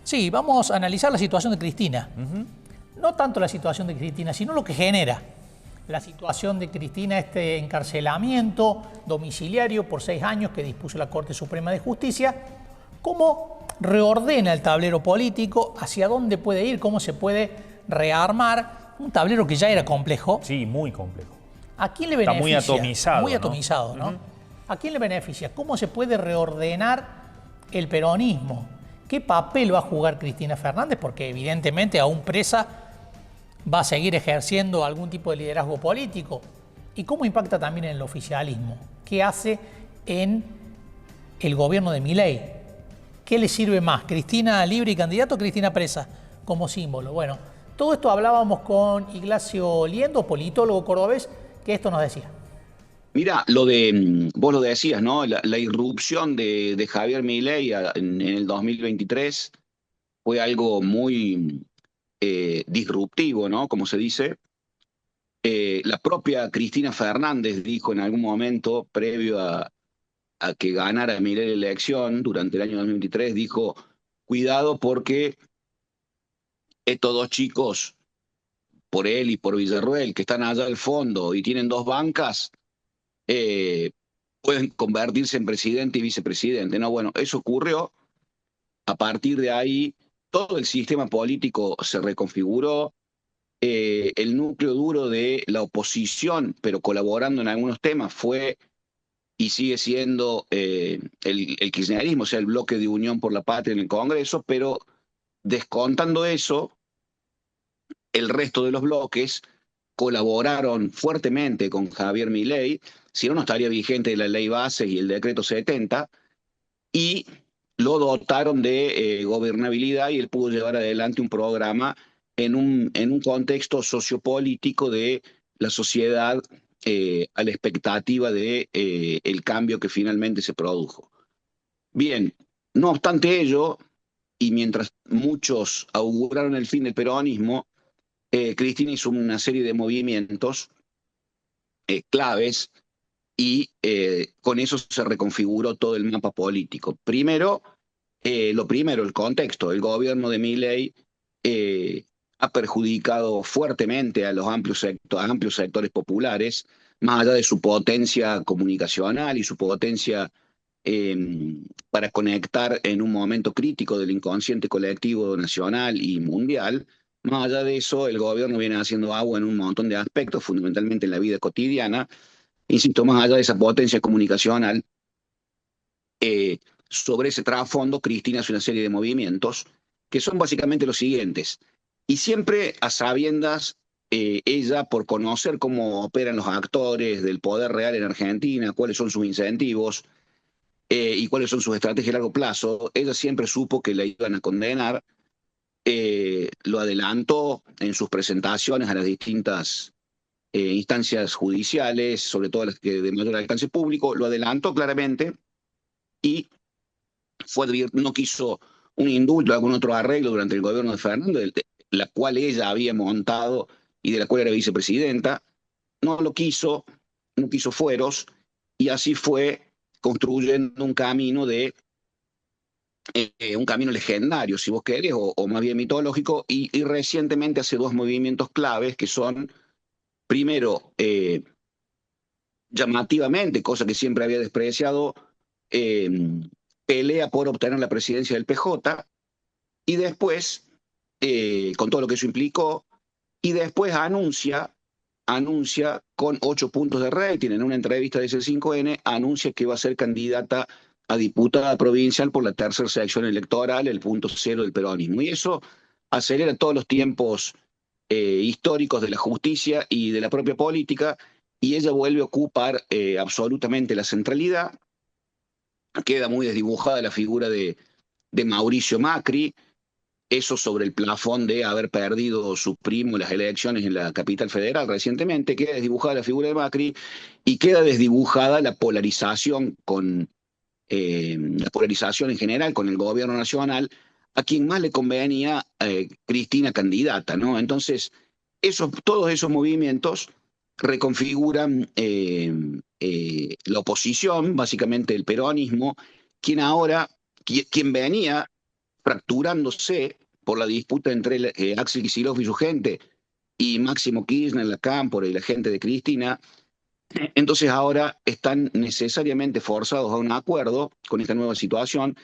Sí, vamos a analizar la situación de Cristina. No tanto la situación de Cristina, sino lo que genera la situación de Cristina, este encarcelamiento domiciliario por 6 años que dispuso la Corte Suprema de Justicia, cómo reordena el tablero político, hacia dónde puede ir, cómo se puede rearmar un tablero que ya era complejo. Sí, muy complejo. ¿A quién le beneficia? Está muy atomizado. Muy atomizado, ¿no? ¿A quién le beneficia? ¿Cómo se puede reordenar el peronismo? ¿Qué papel va a jugar Cristina Fernández? Porque evidentemente aún presa va a seguir ejerciendo algún tipo de liderazgo político. ¿Y cómo impacta también en el oficialismo? ¿Qué hace en el gobierno de Milei? ¿Qué le sirve más? ¿Cristina libre y candidato o Cristina presa como símbolo? Bueno, todo esto hablábamos con Ignacio Liendo, politólogo cordobés, que esto nos decía. Mira, vos lo decías, ¿no? La irrupción de Javier Milei en el 2023 fue algo muy disruptivo, ¿no? Como se dice. La propia Cristina Fernández dijo en algún momento, previo a que ganara Milei la elección durante el año 2023, dijo, cuidado porque estos dos chicos, por él y por Villarroel, que están allá al fondo y tienen dos bancas, eh, pueden convertirse en presidente y vicepresidente, ¿no? Bueno, eso ocurrió. A partir de ahí, todo el sistema político se reconfiguró. El núcleo duro de la oposición, pero colaborando en algunos temas, fue y sigue siendo el kirchnerismo, o sea, el bloque de Unión por la Patria en el Congreso, pero descontando eso, el resto de los bloques colaboraron fuertemente con Javier Milei, si no, no estaría vigente la ley base y el decreto 70, y lo dotaron de gobernabilidad y él pudo llevar adelante un programa en un contexto sociopolítico de la sociedad a la expectativa de el cambio que finalmente se produjo. Bien, no obstante ello, y mientras muchos auguraron el fin del peronismo, Cristina hizo una serie de movimientos claves y con eso se reconfiguró todo el mapa político. Lo primero, el contexto. El gobierno de Milei ha perjudicado fuertemente a los amplios sectores populares, más allá de su potencia comunicacional y su potencia eh, para conectar en un momento crítico del inconsciente colectivo nacional y mundial. Más allá de eso, el gobierno viene haciendo agua en un montón de aspectos, fundamentalmente en la vida cotidiana. Insisto, más allá de esa potencia comunicacional, sobre ese trasfondo, Cristina hace una serie de movimientos que son básicamente los siguientes. Y siempre a sabiendas, ella, por conocer cómo operan los actores del poder real en Argentina, cuáles son sus incentivos y cuáles son sus estrategias a largo plazo, ella siempre supo que la iban a condenar. Lo adelantó en sus presentaciones a las distintas instancias judiciales, sobre todo las que de mayor alcance público, lo adelantó claramente y no quiso un indulto o algún otro arreglo durante el gobierno de Fernando, la cual ella había montado y de la cual era vicepresidenta. No lo quiso, no quiso fueros, y así fue construyendo un camino legendario, si vos querés, o más bien mitológico, y recientemente hace dos movimientos claves que son, primero, llamativamente, cosa que siempre había despreciado, eh, pelea por obtener la presidencia del PJ y después, con todo lo que eso implicó, y después anuncia con 8 puntos de rating en una entrevista de C5N, anuncia que va a ser candidata a diputada provincial por la tercera sección electoral, el punto cero del peronismo. Y eso acelera todos los tiempos históricos de la justicia y de la propia política, y ella vuelve a ocupar absolutamente la centralidad. Queda muy desdibujada la figura de Mauricio Macri, eso sobre el plafón de haber perdido su primo las elecciones en la capital federal recientemente. Queda desdibujada la figura de Macri y queda desdibujada la polarización en general con el gobierno nacional, a quien más le convenía Cristina candidata, ¿no? Entonces, todos esos movimientos reconfiguran la oposición, básicamente el peronismo, quien venía fracturándose por la disputa entre Axel Kicillof y su gente y Máximo Kirchner, la Cámpora y la gente de Cristina. Entonces ahora están necesariamente forzados a un acuerdo con esta nueva situación,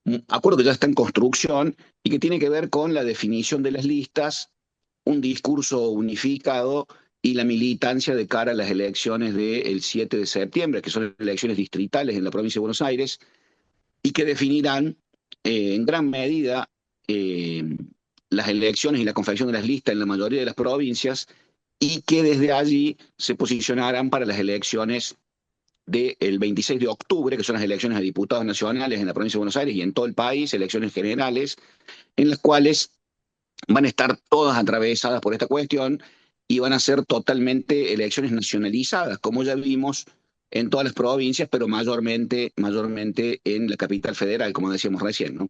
un acuerdo que ya está en construcción y que tiene que ver con la definición de las listas, un discurso unificado y la militancia de cara a las elecciones del 7 de septiembre, que son elecciones distritales en la provincia de Buenos Aires, y que definirán en gran medida eh, las elecciones y la confección de las listas en la mayoría de las provincias, y que desde allí se posicionarán para las elecciones del 26 de octubre, que son las elecciones de diputados nacionales en la provincia de Buenos Aires y en todo el país, elecciones generales, en las cuales van a estar todas atravesadas por esta cuestión y van a ser totalmente elecciones nacionalizadas, como ya vimos en todas las provincias, pero mayormente en la capital federal, como decíamos recién, ¿no?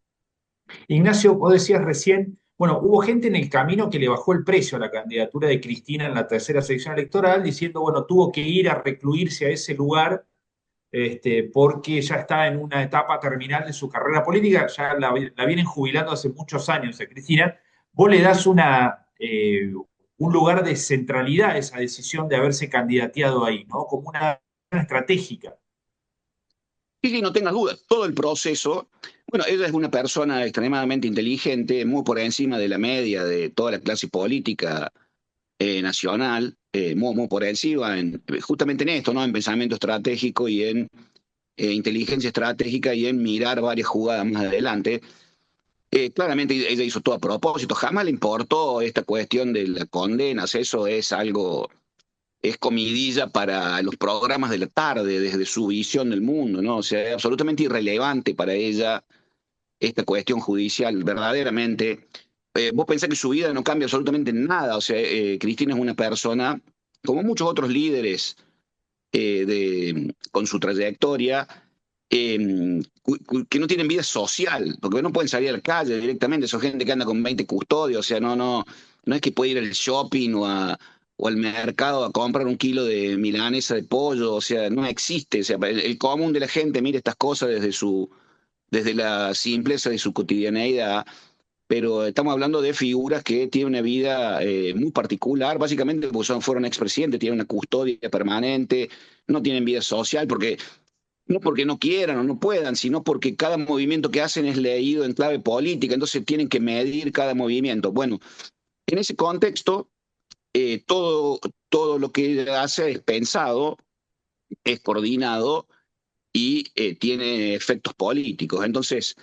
Ignacio, vos decías recién, bueno, hubo gente en el camino que le bajó el precio a la candidatura de Cristina en la tercera sección electoral, diciendo, bueno, tuvo que ir a recluirse a ese lugar porque ya está en una etapa terminal de su carrera política, ya la vienen jubilando hace muchos años a Cristina. Vos le das un lugar de centralidad a esa decisión de haberse candidateado ahí, ¿no? Como una estratégica. Y sí, no tengas dudas, todo el proceso, bueno, ella es una persona extremadamente inteligente, muy por encima de la media de toda la clase política nacional, muy por encima, justamente en esto, ¿no? En pensamiento estratégico y en inteligencia estratégica y en mirar varias jugadas más adelante. Claramente ella hizo todo a propósito, jamás le importó esta cuestión de las condenas, eso es algo, es comidilla para los programas de la tarde, desde su visión del mundo, ¿no? O sea, es absolutamente irrelevante para ella esta cuestión judicial, verdaderamente. Vos pensás que su vida no cambia absolutamente nada, o sea, Cristina es una persona, como muchos otros líderes con su trayectoria, que no tienen vida social, porque no pueden salir a la calle directamente, son gente que anda con 20 custodios, o sea, no es que puede ir al shopping o al mercado a comprar un kilo de milanesa de pollo, o sea, no existe, o sea, el común de la gente mira estas cosas desde la simpleza de su cotidianeidad, pero estamos hablando de figuras que tienen una vida muy particular, básicamente porque fueron expresidentes, tienen una custodia permanente, no tienen vida social, no porque no quieran o no puedan, sino porque cada movimiento que hacen es leído en clave política, entonces tienen que medir cada movimiento. Bueno, en ese contexto, todo lo que ella hace es pensado, es coordinado y tiene efectos políticos. Entonces,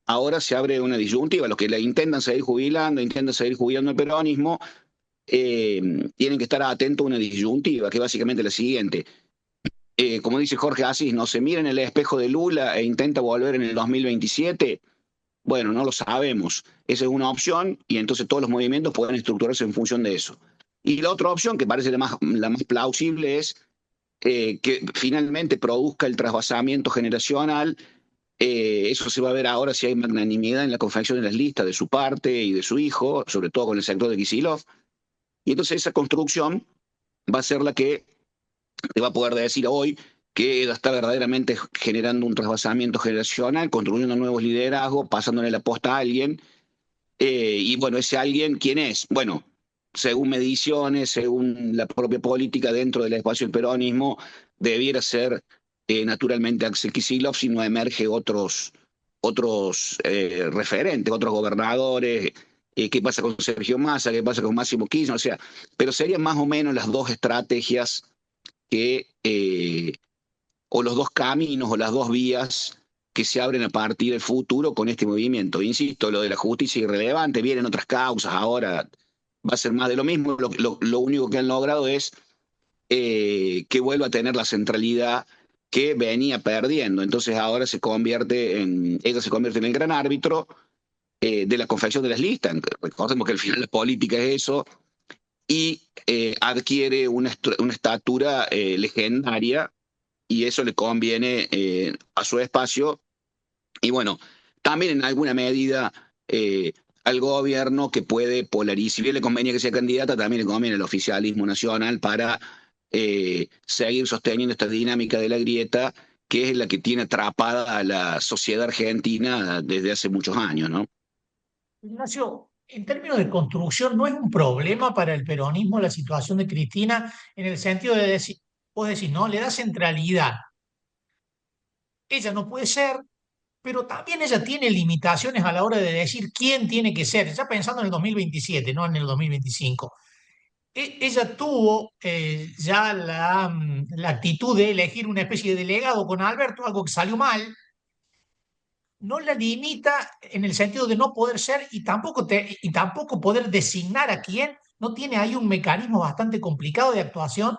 ahora se abre una disyuntiva. Los que la intentan seguir jubilando el peronismo, tienen que estar atentos a una disyuntiva, que es básicamente la siguiente. Como dice Jorge Asís, no se mira en el espejo de Lula e intenta volver en el 2027. Bueno, no lo sabemos. Esa es una opción y entonces todos los movimientos pueden estructurarse en función de eso. Y la otra opción, que parece la más plausible, es que finalmente produzca el trasvasamiento generacional. Eso se va a ver ahora si hay magnanimidad en la confección de las listas de su parte y de su hijo, sobre todo con el sector de Kicillof. Y entonces esa construcción va a ser la que te va a poder decir hoy que ella está verdaderamente generando un trasvasamiento generacional, construyendo nuevos liderazgos, pasándole la posta a alguien. Y bueno, ese alguien, ¿quién es? Bueno, según mediciones, según la propia política dentro del espacio del peronismo, debiera ser naturalmente Axel Kicillof si no emerge otros referentes, otros gobernadores. ¿Qué pasa con Sergio Massa? ¿Qué pasa con Máximo Kirchner? O sea, pero serían más o menos las dos estrategias que, o los dos caminos o las dos vías que se abren a partir del futuro con este movimiento. Insisto, lo de la justicia es irrelevante, vienen otras causas, ahora va a ser más de lo mismo, lo único que han logrado es que vuelva a tener la centralidad que venía perdiendo. Entonces ahora ella se convierte en el gran árbitro de la confección de las listas. Recordemos que al final la política es eso, y adquiere una estatura legendaria, y eso le conviene a su espacio y bueno, también en alguna medida al gobierno, que puede polarizar. Si bien le convenía que sea candidata, también le conviene al oficialismo nacional para seguir sosteniendo esta dinámica de la grieta que es la que tiene atrapada a la sociedad argentina desde hace muchos años, ¿no? Ignacio, en términos de construcción, ¿no es un problema para el peronismo la situación de Cristina en el sentido de decir, vos decís, no, le da centralidad? Ella no puede ser, pero también ella tiene limitaciones a la hora de decir quién tiene que ser, ya pensando en el 2027, no en el 2025. Ella tuvo ya la actitud de elegir una especie de delegado con Alberto, algo que salió mal, no la limita en el sentido de no poder ser y tampoco poder designar a quién, no tiene ahí un mecanismo bastante complicado de actuación.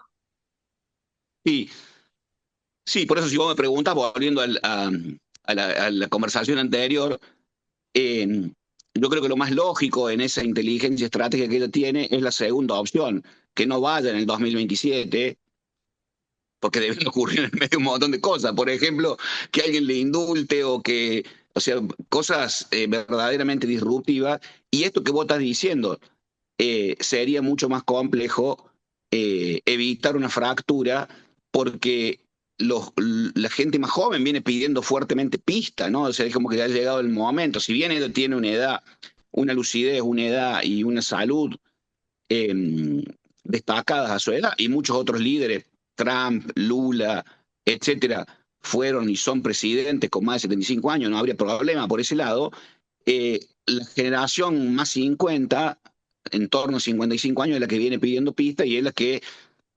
Sí, sí, por eso si vos me preguntas, volviendo a la conversación anterior, eh, yo creo que lo más lógico en esa inteligencia estratégica que ella tiene es la segunda opción, que no vaya en el 2027, porque deben ocurrir en el medio un montón de cosas. Por ejemplo, que alguien le indulte o sea, cosas verdaderamente disruptivas. Y esto que vos estás diciendo, sería mucho más complejo evitar una fractura porque la gente más joven viene pidiendo fuertemente pista, ¿no? O sea, es como que ya ha llegado el momento. Si bien ella tiene una edad, una lucidez, una edad y una salud eh, destacadas a su edad, y muchos otros líderes, Trump, Lula, etcétera, fueron y son presidentes con más de 75 años, no habría problema por ese lado. La generación más 50, en torno a 55 años, es la que viene pidiendo pista y es la que,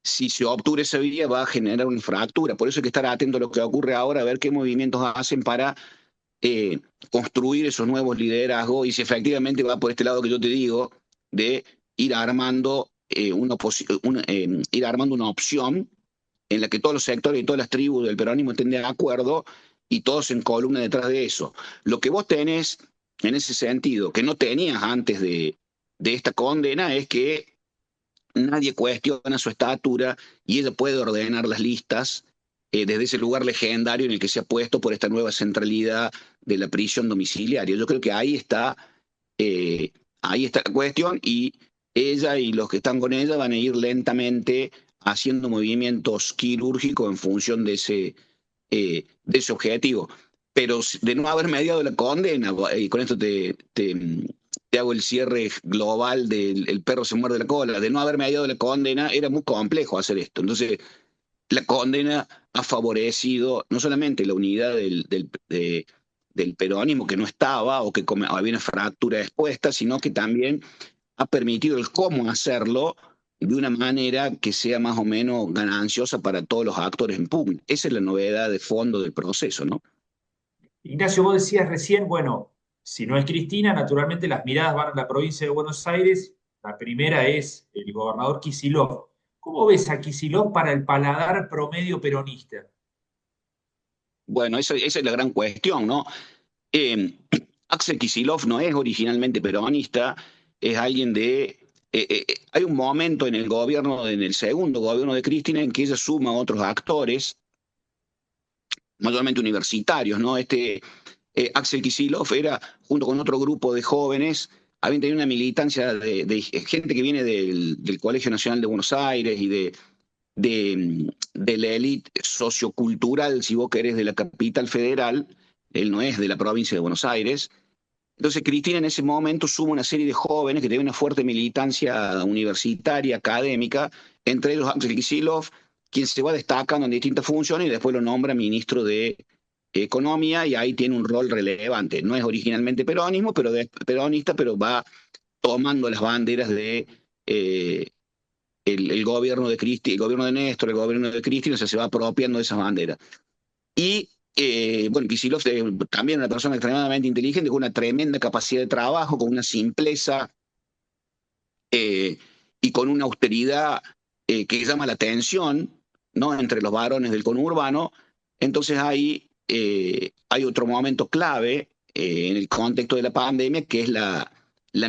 si se obtura esa vía, va a generar una fractura. Por eso hay que estar atento a lo que ocurre ahora, a ver qué movimientos hacen para eh, construir esos nuevos liderazgos y si efectivamente va por este lado que yo te digo, de ir armando, ir armando una opción en la que todos los sectores y todas las tribus del peronismo estén de acuerdo y todos en columna detrás de eso. Lo que vos tenés en ese sentido, que no tenías antes de esta condena, es que nadie cuestiona su estatura y ella puede ordenar las listas desde ese lugar legendario en el que se ha puesto por esta nueva centralidad de la prisión domiciliaria. Yo creo que eh, ahí está la cuestión y ella y los que están con ella van a ir lentamente haciendo movimientos quirúrgicos en función de ese objetivo. Pero de no haber mediado la condena, y con esto te hago el cierre global del el perro se muerde la cola, de no haber mediado la condena, era muy complejo hacer esto. Entonces, la condena ha favorecido no solamente la unidad del peronismo que no estaba o que había una fractura expuesta, sino que también ha permitido el cómo hacerlo de una manera que sea más o menos gananciosa para todos los actores en pugna. Esa es la novedad de fondo del proceso, ¿no? Ignacio, vos decías recién, bueno, si no es Cristina, naturalmente las miradas van a la provincia de Buenos Aires. La primera es el gobernador Kicillof. ¿Cómo ves a Kicillof para el paladar promedio peronista? Bueno, esa es la gran cuestión, ¿no? Eh, Axel Kicillof no es originalmente peronista, es alguien hay un momento en el gobierno, en el segundo gobierno de Cristina, en que ella suma a otros actores, mayormente universitarios, ¿no? Axel Kicillof era, junto con otro grupo de jóvenes, habían tenido una militancia de gente que viene del Colegio Nacional de Buenos Aires y de la élite sociocultural, si vos querés, de la capital federal. Él no es de la provincia de Buenos Aires. Entonces Cristina en ese momento suma una serie de jóvenes que tienen una fuerte militancia universitaria, académica, entre ellos Axel Kicillof, quien se va destacando en distintas funciones y después lo nombra ministro de Economía y ahí tiene un rol relevante. No es originalmente peronista, pero va tomando las banderas de el gobierno de Cristi, el gobierno de Néstor, el gobierno de Cristina, o sea, se va apropiando de esas banderas. Y bueno, Kicillof es también una persona extremadamente inteligente, con una tremenda capacidad de trabajo, con una simpleza y con una austeridad que llama la atención, ¿no? Entre los varones del conurbano. Entonces hay otro momento clave en el contexto de la pandemia, que es la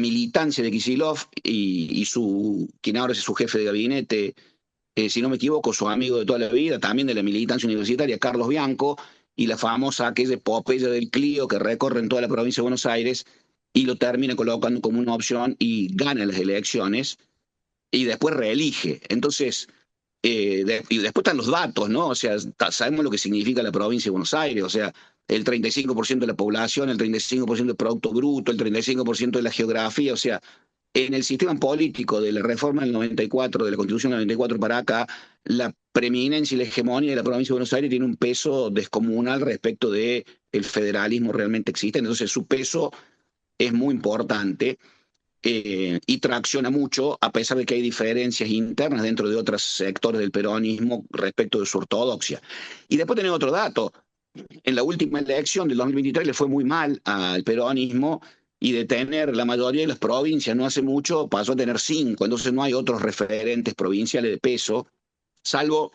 militancia de Kicillof y quien ahora es su jefe de gabinete, si no me equivoco, su amigo de toda la vida, también de la militancia universitaria, Carlos Bianco, y la famosa aquella epopeya del Clio que recorre en toda la provincia de Buenos Aires y lo termina colocando como una opción y gana las elecciones y después reelige. Entonces, y después están los datos, ¿no? O sea, sabemos lo que significa la provincia de Buenos Aires, o sea, el 35% de la población, el 35% del Producto Bruto, el 35% de la geografía, o sea, en el sistema político de la reforma del 94, de la Constitución del 94 para acá, la preeminencia y la hegemonía de la provincia de Buenos Aires tiene un peso descomunal respecto del federalismo realmente existente, entonces su peso es muy importante. Y tracciona mucho, a pesar de que hay diferencias internas dentro de otros sectores del peronismo respecto de su ortodoxia. Y después tenemos otro dato. En la última elección del 2023 le fue muy mal al peronismo y de tener la mayoría de las provincias no hace mucho pasó a tener 5, entonces no hay otros referentes provinciales de peso, salvo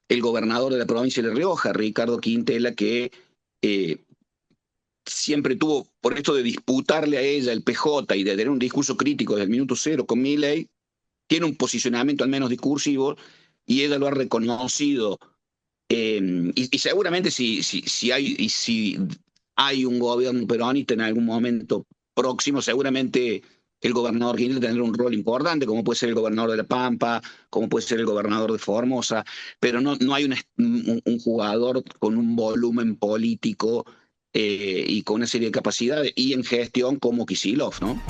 el gobernador de la provincia de La Rioja, Ricardo Quintela, que siempre tuvo, por esto de disputarle a ella el PJ y de tener un discurso crítico desde el minuto cero con Milei, tiene un posicionamiento al menos discursivo y ella lo ha reconocido. Y seguramente si hay un gobierno peronista en algún momento próximo, seguramente el gobernador Quintela tendrá un rol importante, como puede ser el gobernador de La Pampa, como puede ser el gobernador de Formosa, pero no hay un jugador con un volumen político y con una serie de capacidades y en gestión como Kicillof, ¿no?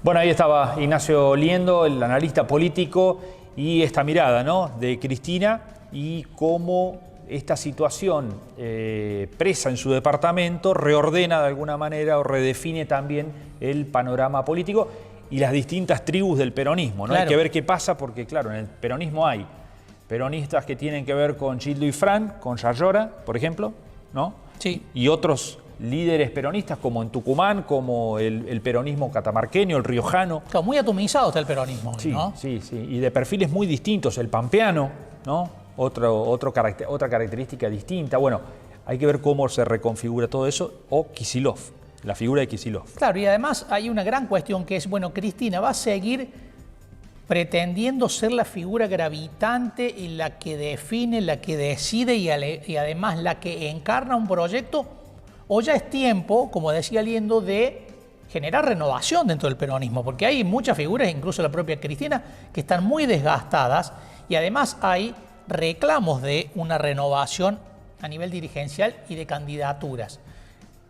Bueno, ahí estaba Ignacio Liendo, el analista político, y esta mirada, ¿no?, de Cristina y cómo esta situación presa en su departamento reordena de alguna manera o redefine también el panorama político y las distintas tribus del peronismo, ¿no? Claro. Hay que ver qué pasa porque, claro, en el peronismo hay peronistas que tienen que ver con Gildo y Fran, con Yayora, por ejemplo, ¿no? Sí. Y otros líderes peronistas como en Tucumán, como el peronismo catamarqueño, el riojano. Claro, muy atomizado está el peronismo, sí, ¿no? Sí, sí, y de perfiles muy distintos. El pampeano, ¿no? Otra característica distinta. Bueno, hay que ver cómo se reconfigura todo eso, o Kicillof, la figura de Kicillof. Claro, y además hay una gran cuestión que es, bueno, Cristina va a seguir pretendiendo ser la figura gravitante y la que define, la que decide y además la que encarna un proyecto, o ya es tiempo, como decía Liendo, de generar renovación dentro del peronismo, porque hay muchas figuras, incluso la propia Cristina, que están muy desgastadas y además hay reclamos de una renovación a nivel dirigencial y de candidaturas.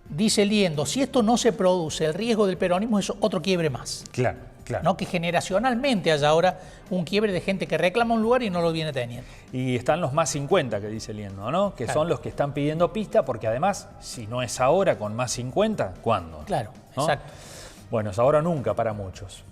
Dice Liendo, si esto no se produce, el riesgo del peronismo es otro quiebre más. Claro. Claro. ¿No? Que generacionalmente haya ahora un quiebre de gente que reclama un lugar y no lo viene teniendo. Y están los más 50 que dice Liendo, ¿no? Que claro, son los que están pidiendo pista, porque además, si no es ahora con más 50, ¿cuándo? Claro, ¿no? Exacto. Bueno, es ahora o nunca para muchos.